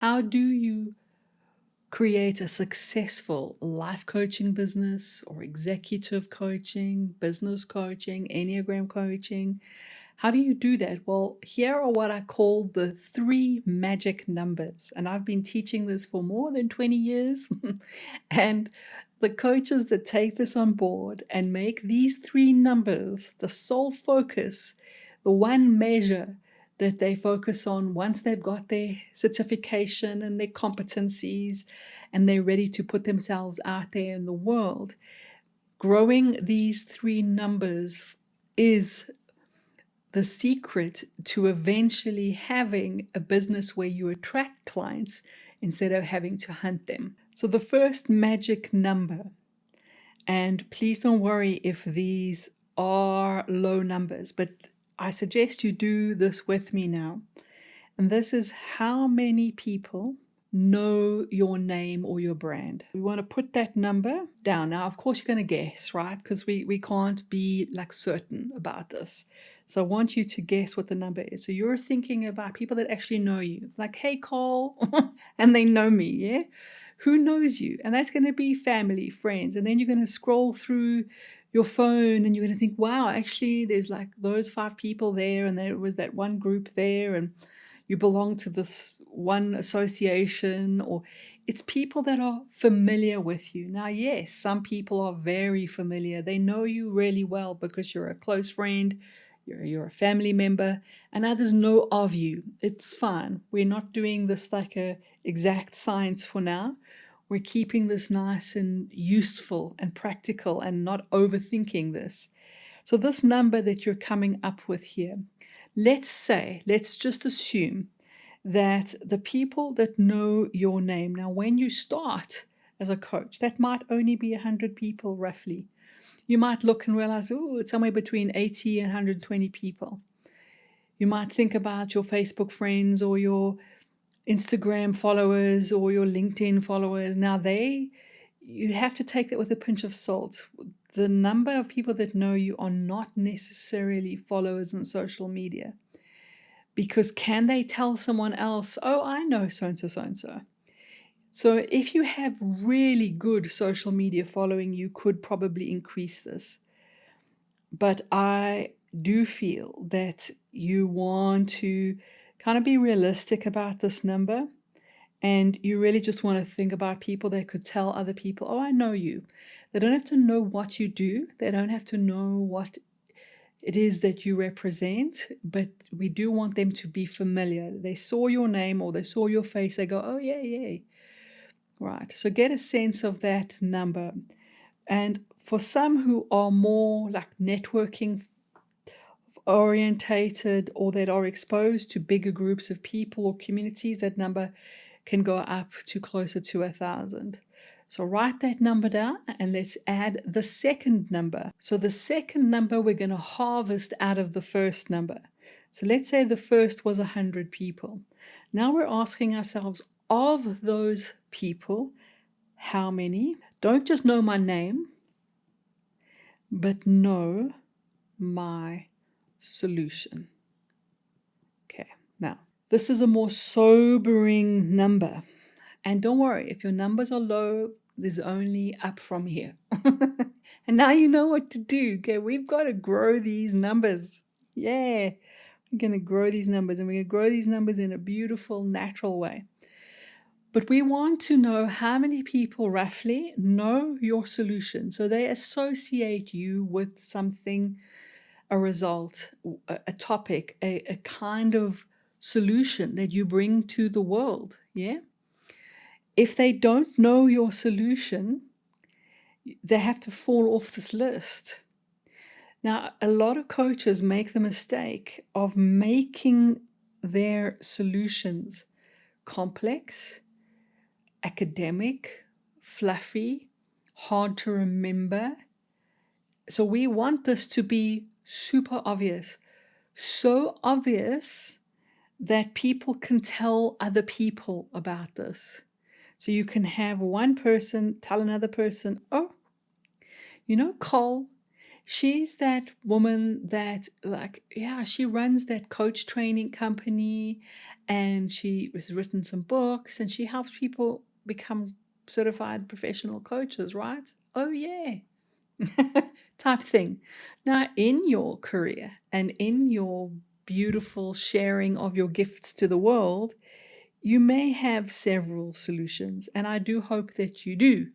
How do you create a successful life coaching business or executive coaching, business coaching, Enneagram coaching? How do you do that? Well, here are what I call the 3 magic numbers. And I've been teaching this for more than 20 years. And the coaches that take this on board and make these 3 numbers the sole focus, the one measure that they focus on once they've got their certification and their competencies and they're ready to put themselves out there in the world, growing these 3 numbers is the secret to eventually having a business where you attract clients instead of having to hunt them. So the first magic number, and please don't worry if these are low numbers, but I suggest you do this with me now. And this is how many people know your name or your brand. We want to put that number down. Now, of course, you're going to guess, right? Because we can't be like certain about this. So I want you to guess what the number is. So you're thinking about people that actually know you, like, hey, Cole, and they know me, yeah? Who knows you? And that's going to be family, friends. And then you're going to scroll through your phone and you're going to think, wow, actually, there's like those 5 people there, and there was that one group there, and you belong to this one association, or it's people that are familiar with you. Now, yes, some people are very familiar. They know you really well because you're a close friend, you're a family member, and others know of you. It's fine. We're not doing this like a exact science for now. We're keeping this nice and useful and practical and not overthinking this. So this number that you're coming up with here, let's just assume that the people that know your name, now when you start as a coach, that might only be 100 people roughly. You might look and realize, oh, it's somewhere between 80 and 120 people. You might think about your Facebook friends or your Instagram followers or your LinkedIn followers. Now you have to take that with a pinch of salt. The number of people that know you are not necessarily followers on social media. Because can they tell someone else, oh, I know so-and-so, so-and-so. So if you have really good social media following, you could probably increase this. But I do feel that you want to kind of be realistic about this number. And you really just want to think about people that could tell other people, oh, I know you. They don't have to know what you do. They don't have to know what it is that you represent, but we do want them to be familiar. They saw your name or they saw your face. They go, oh, yeah, yeah. Right. So get a sense of that number. And for some who are more like networking orientated or that are exposed to bigger groups of people or communities, that number can go up to closer to 1,000. So write that number down and let's add the second number. So the second number we're going to harvest out of the first number. So let's say the first was 100 people. Now we're asking ourselves, of those people, how many? Don't just know my name, but know my solution. Okay, now this is a more sobering number. And don't worry, if your numbers are low, there's only up from here. And now you know what to do. Okay, we've got to grow these numbers. Yeah, we're going to grow these numbers, and we're going to grow these numbers in a beautiful, natural way. But we want to know how many people roughly know your solution. So they associate you with something, a result, a topic, a kind of solution that you bring to the world. Yeah. If they don't know your solution, they have to fall off this list. Now, a lot of coaches make the mistake of making their solutions complex, academic, fluffy, hard to remember. So we want this to be super obvious, so obvious that people can tell other people about this. So you can have one person tell another person, oh, you know, Cole, she's that woman that she runs that coach training company and she has written some books, and she helps people become certified professional coaches, right? Oh, yeah. Type thing. Now, in your career and in your beautiful sharing of your gifts to the world, you may have several solutions, and I do hope that you do.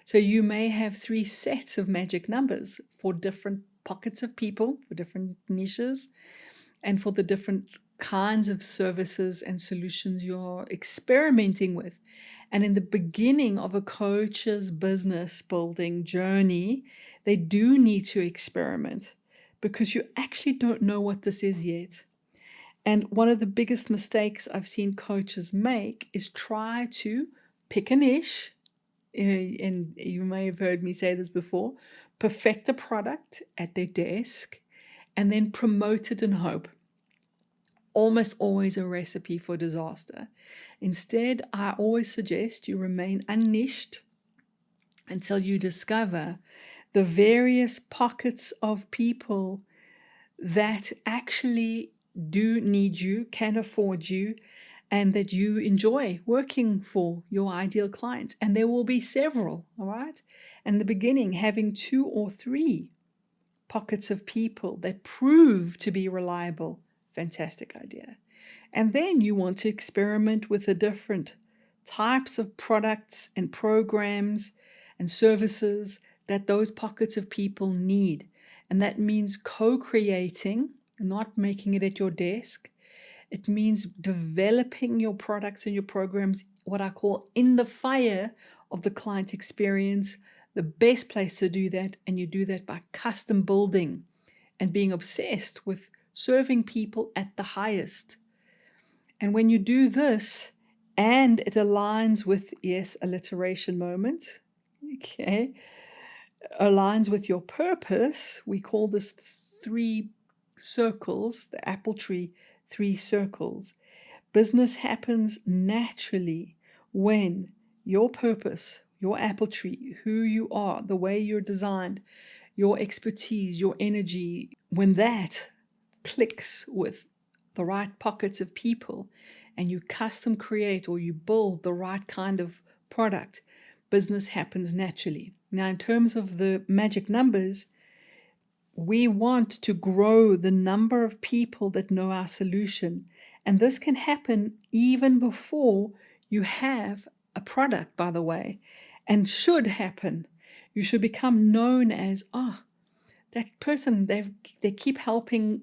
So you may have 3 sets of magic numbers for different pockets of people, for different niches, and for the different kinds of services and solutions you're experimenting with. And in the beginning of a coach's business building journey, they do need to experiment because you actually don't know what this is yet. And one of the biggest mistakes I've seen coaches make is try to pick a niche, and you may have heard me say this before, perfect a product at their desk, and then promote it in hope. Almost always a recipe for disaster. Instead, I always suggest you remain unniched until you discover the various pockets of people that actually do need you, can afford you, and that you enjoy working for your ideal clients. And there will be several, all right? In the beginning, having 2 or 3 pockets of people that prove to be reliable, fantastic idea. And then you want to experiment with the different types of products and programs and services that those pockets of people need. And that means co-creating, not making it at your desk. It means developing your products and your programs, what I call in the fire of the client experience. The best place to do that, and you do that by custom building and being obsessed with serving people at the highest. And when you do this, and it aligns with, yes, alliteration moment, okay, aligns with your purpose, we call this 3 circles, the apple tree, 3 circles. Business happens naturally when your purpose, your apple tree, who you are, the way you're designed, your expertise, your energy, when that clicks with the right pockets of people and you custom create or you build the right kind of product, business happens naturally. Now, in terms of the magic numbers, we want to grow the number of people that know our solution. And this can happen even before you have a product, by the way, and should happen. You should become known as, that person, they keep helping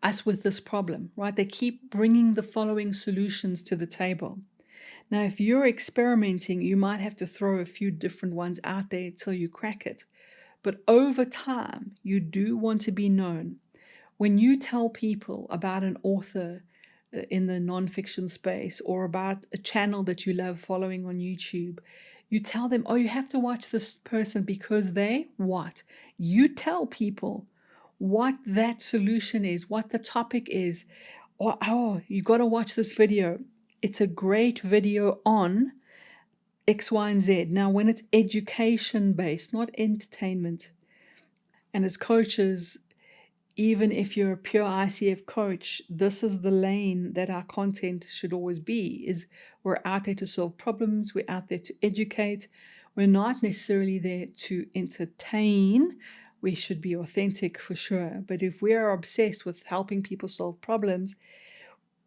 us with this problem, right? They keep bringing the following solutions to the table. Now, if you're experimenting, you might have to throw a few different ones out there till you crack it. But over time, you do want to be known. When you tell people about an author in the nonfiction space or about a channel that you love following on YouTube, you tell them, oh, you have to watch this person because they what? You tell people what that solution is, what the topic is. Or, oh, you got to watch this video. It's a great video on X, Y, and Z. Now, when it's education-based, not entertainment, and as coaches, even if you're a pure ICF coach, this is the lane that our content should always be, is we're out there to solve problems, we're out there to educate, we're not necessarily there to entertain. We should be authentic for sure, but if we are obsessed with helping people solve problems,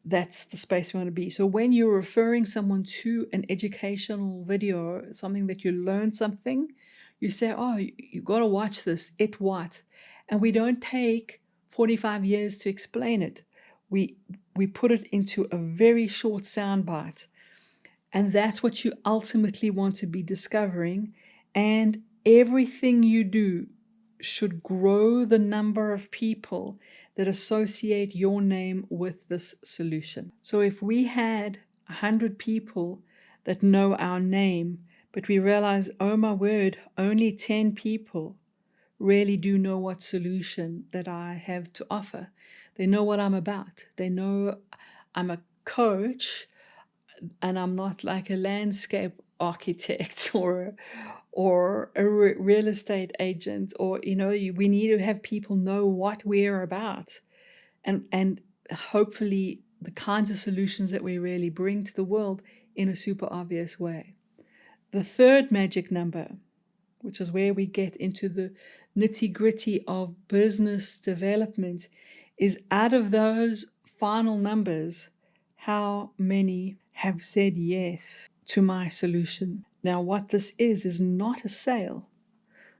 that's the space we want to be. So when you're referring someone to an educational video, something that you learn something, you say, oh, you got to watch this. It what? And we don't take 45 years to explain it. We put it into a very short soundbite. And that's what you ultimately want to be discovering. And everything you do should grow the number of people that associate your name with this solution. So if we had 100 people that know our name, but we realize, oh my word, only 10 people really do know what solution that I have to offer. They know what I'm about. They know I'm a coach and I'm not like a landscape architect or a real estate agent, or we need to have people know what we're about, and hopefully the kinds of solutions that we really bring to the world in a super obvious way. The third magic number, which is where we get into the nitty-gritty of business development, is out of those final numbers, how many have said yes to my solution? Now, what this is not a sale.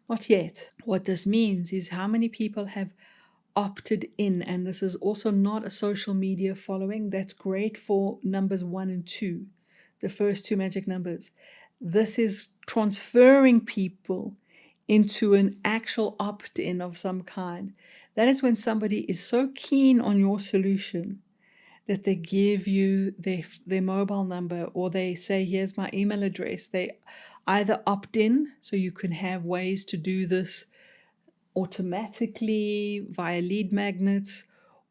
Not yet. What this means is how many people have opted in, and this is also not a social media following. That's great for numbers 1 and 2, the first two magic numbers. This is transferring people into an actual opt-in of some kind. That is when somebody is so keen on your solution that they give you their mobile number, or they say, here's my email address. They either opt in, so you can have ways to do this automatically via lead magnets,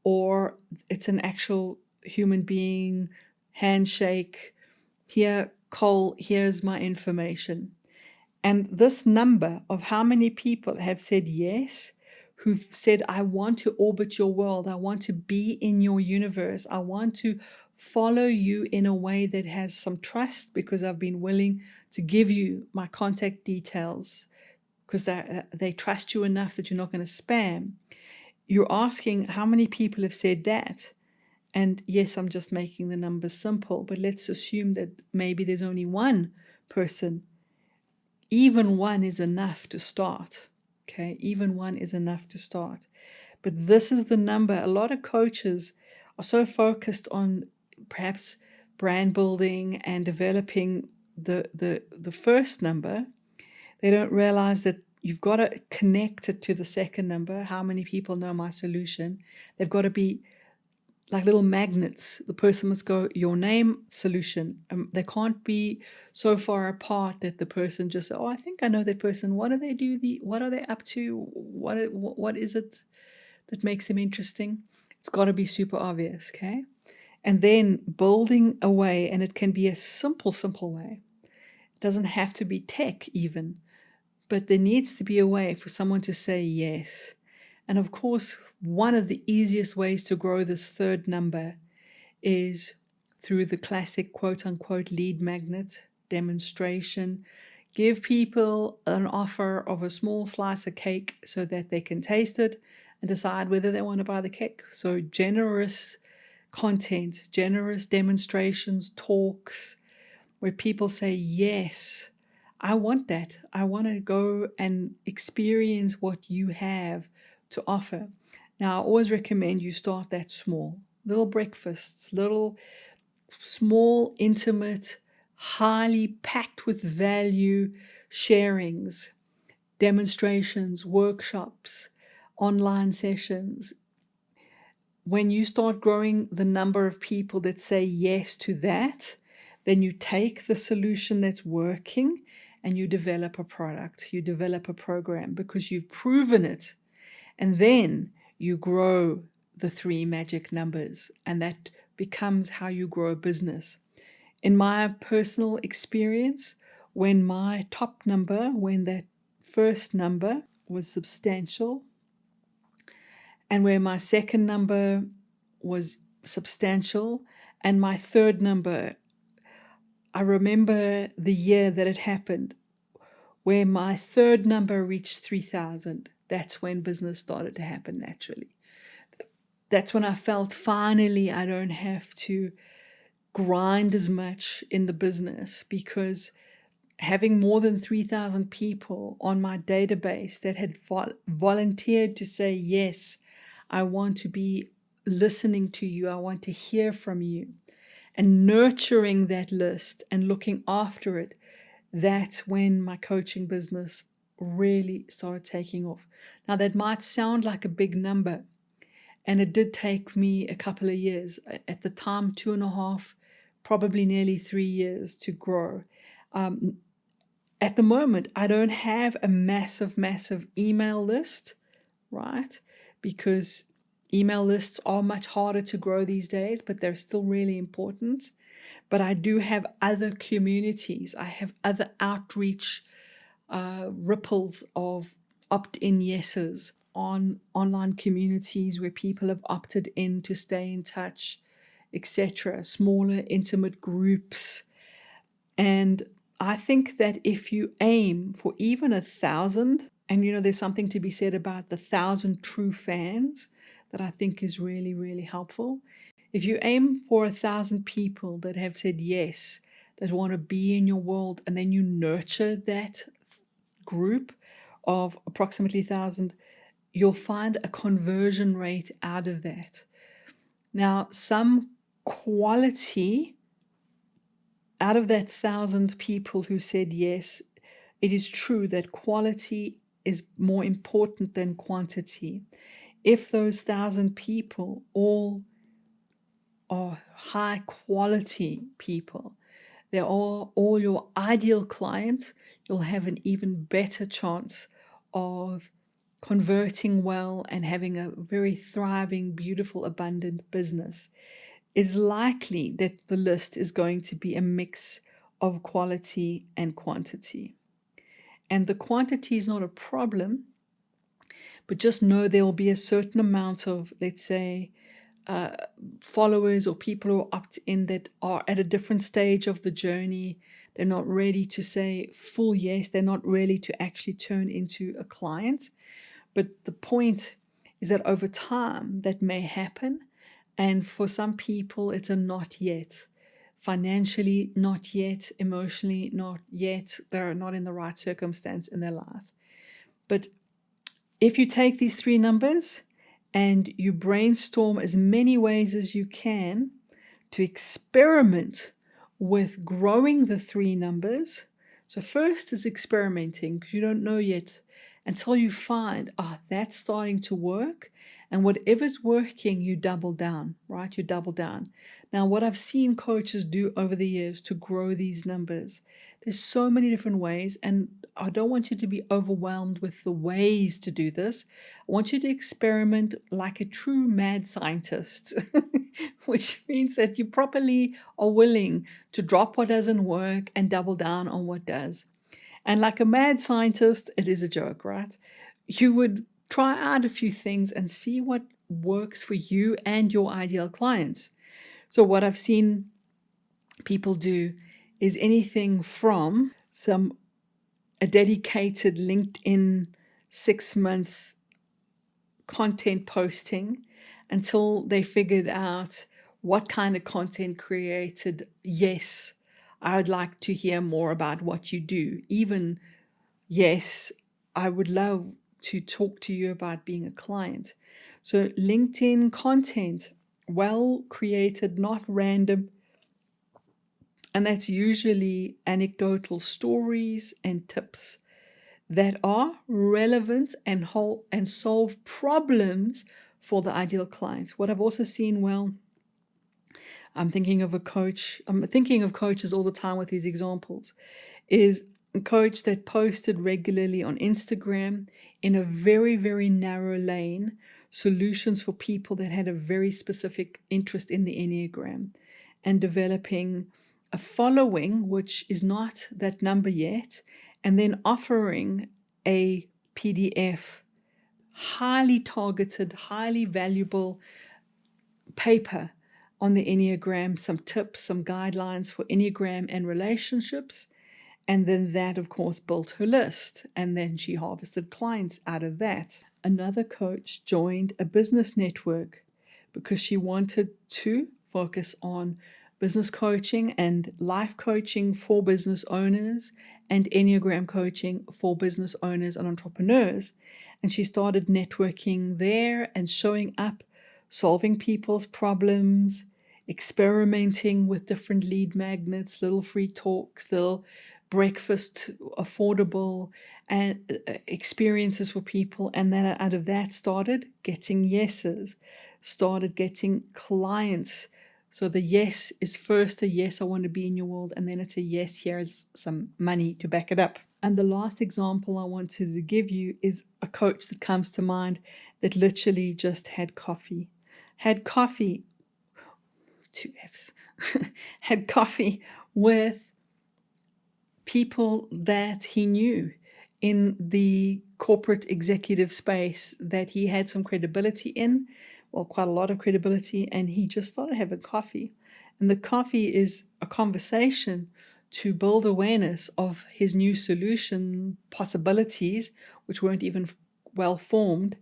or it's an actual human being handshake. Here, Cole, here's my information. And this number of how many people have said yes, who've said, I want to orbit your world, I want to be in your universe, I want to follow you in a way that has some trust, because I've been willing to give you my contact details, because they trust you enough that you're not going to spam. You're asking how many people have said that. And yes, I'm just making the numbers simple, but let's assume that maybe there's only one person. Even one is enough to start. Okay, even one is enough to start. But this is the number. A lot of coaches are so focused on perhaps brand building and developing the first number, they don't realize that you've got to connect it to the second number. How many people know my solution? They've got to be like little magnets. The person must go, your name, solution. They can't be so far apart that the person just, oh, I think I know that person. What do they do? What are they up to? What is it that makes them interesting? It's got to be super obvious, okay? And then building a way, and it can be a simple way. It doesn't have to be tech even, but there needs to be a way for someone to say yes. And of course, one of the easiest ways to grow this third number is through the classic quote-unquote lead magnet demonstration. Give people an offer of a small slice of cake so that they can taste it and decide whether they want to buy the cake. So generous content, generous demonstrations, talks, where people say, yes, I want that. I want to go and experience what you have to offer. Now, I always recommend you start that small. Little breakfasts, little small, intimate, highly packed with value sharings, demonstrations, workshops, online sessions. When you start growing the number of people that say yes to that, then you take the solution that's working and you develop a product, you develop a program, because you've proven it. And then you grow the 3 magic numbers, and that becomes how you grow a business. In my personal experience, when my top number, when that first number was substantial, and where my second number was substantial, and my third number, I remember the year that it happened, where my third number reached 3,000. That's when business started to happen naturally. That's when I felt finally I don't have to grind as much in the business, because having more than 3,000 people on my database that had volunteered to say, yes, I want to be listening to you, I want to hear from you, and nurturing that list and looking after it, that's when my coaching business really started taking off. Now, that might sound like a big number, and it did take me a couple of years. At the time, 2.5, probably nearly 3 years to grow. At the moment, I don't have a massive email list, right? Because email lists are much harder to grow these days, but they're still really important. But I do have other communities. I have other outreach ripples of opt-in yeses on online communities where people have opted in to stay in touch etc., smaller, intimate groups. And I think that if you aim for even 1,000, and there's something to be said about the 1,000 true fans that I think is really, really helpful. If you aim for 1,000 people that have said yes, that want to be in your world, and then you nurture that group of approximately 1,000, you'll find a conversion rate out of that. Now, some quality out of that 1,000 people who said yes, it is true that quality is more important than quantity. If those 1,000 people all are high quality people, they're all your ideal clients, you'll have an even better chance of converting well and having a very thriving, beautiful, abundant business. It's likely that the list is going to be a mix of quality and quantity. And the quantity is not a problem, but just know there will be a certain amount of, let's say, followers or people who opt in that are at a different stage of the journey. They're not ready to say full yes. They're not ready to actually turn into a client. But the point is that over time that may happen. And for some people, it's a not yet. Financially, not yet. Emotionally, not yet. They're not in the right circumstance in their life. But if you take these three numbers and you brainstorm as many ways as you can to experiment with growing the three numbers. So first is experimenting, because you don't know yet until you find, that's starting to work. And whatever's working, you double down, right? You double down. Now, what I've seen coaches do over the years to grow these numbers, there's so many different ways. And I don't want you to be overwhelmed with the ways to do this. I want you to experiment like a true mad scientist, which means that you properly are willing to drop what doesn't work and double down on what does. And like a mad scientist, it is a joke, right? You would try out a few things and see what works for you and your ideal clients. So what I've seen people do is anything from a dedicated LinkedIn 6-month content posting until they figured out what kind of content created. Yes, I would like to hear more about what you do. Even, yes, I would love to talk to you about being a client. So LinkedIn content, well created, not random. And that's usually anecdotal stories and tips that are relevant and solve problems for the ideal client. What I've also seen, I'm thinking of coaches all the time with these examples, is a coach that posted regularly on Instagram in a very, very narrow lane, solutions for people that had a very specific interest in the Enneagram, and developing a following, which is not that number yet, and then offering a PDF, highly targeted, highly valuable paper on the Enneagram, some tips, some guidelines for Enneagram and relationships. And then that, of course, built her list. And then she harvested clients out of that. Another coach joined a business network because she wanted to focus on business coaching and life coaching for business owners and Enneagram coaching for business owners and entrepreneurs. And she started networking there and showing up, solving people's problems, experimenting with different lead magnets, little free talks, little breakfast, affordable and experiences for people. And then out of that started getting yeses, started getting clients. So the yes is first a yes, I want to be in your world, and then it's a yes, here's some money to back it up. And the last example I wanted to give you is a coach that comes to mind that literally just had coffee, two F's, had coffee with people that he knew in the corporate executive space that he had some credibility in, well, quite a lot of credibility, and he just started having coffee. And the coffee is a conversation to build awareness of his new solution possibilities, which weren't even well formed.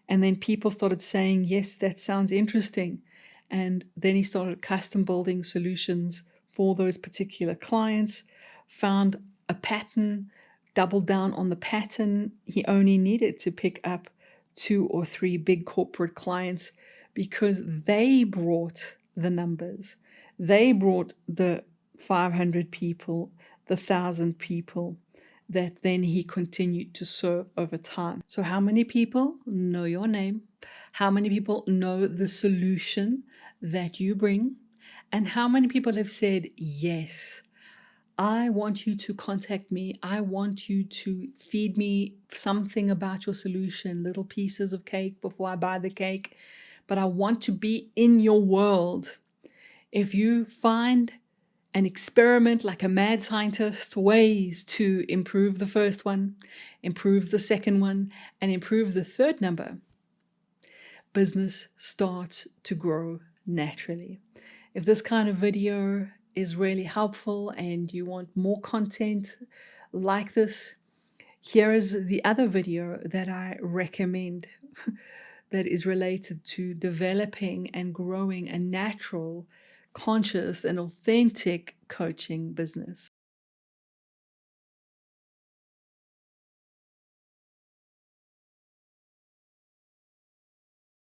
And then people started saying, yes, that sounds interesting. And then he started custom building solutions for those particular clients, found a pattern, doubled down on the pattern. He only needed to pick up 2 or 3 big corporate clients because they brought the numbers. They brought the 500 people, the 1,000 people that then he continued to serve over time. So, how many people know your name? How many people know the solution that you bring? And how many people have said, yes, I want you to contact me. I want you to feed me something about your solution, little pieces of cake before I buy the cake. But I want to be in your world. If you find an experiment like a mad scientist, ways to improve the first one, improve the second one, and improve the third number, business starts to grow naturally. If this kind of video is really helpful and you want more content like this, here is the other video that I recommend that is related to developing and growing a natural, conscious, and authentic coaching business.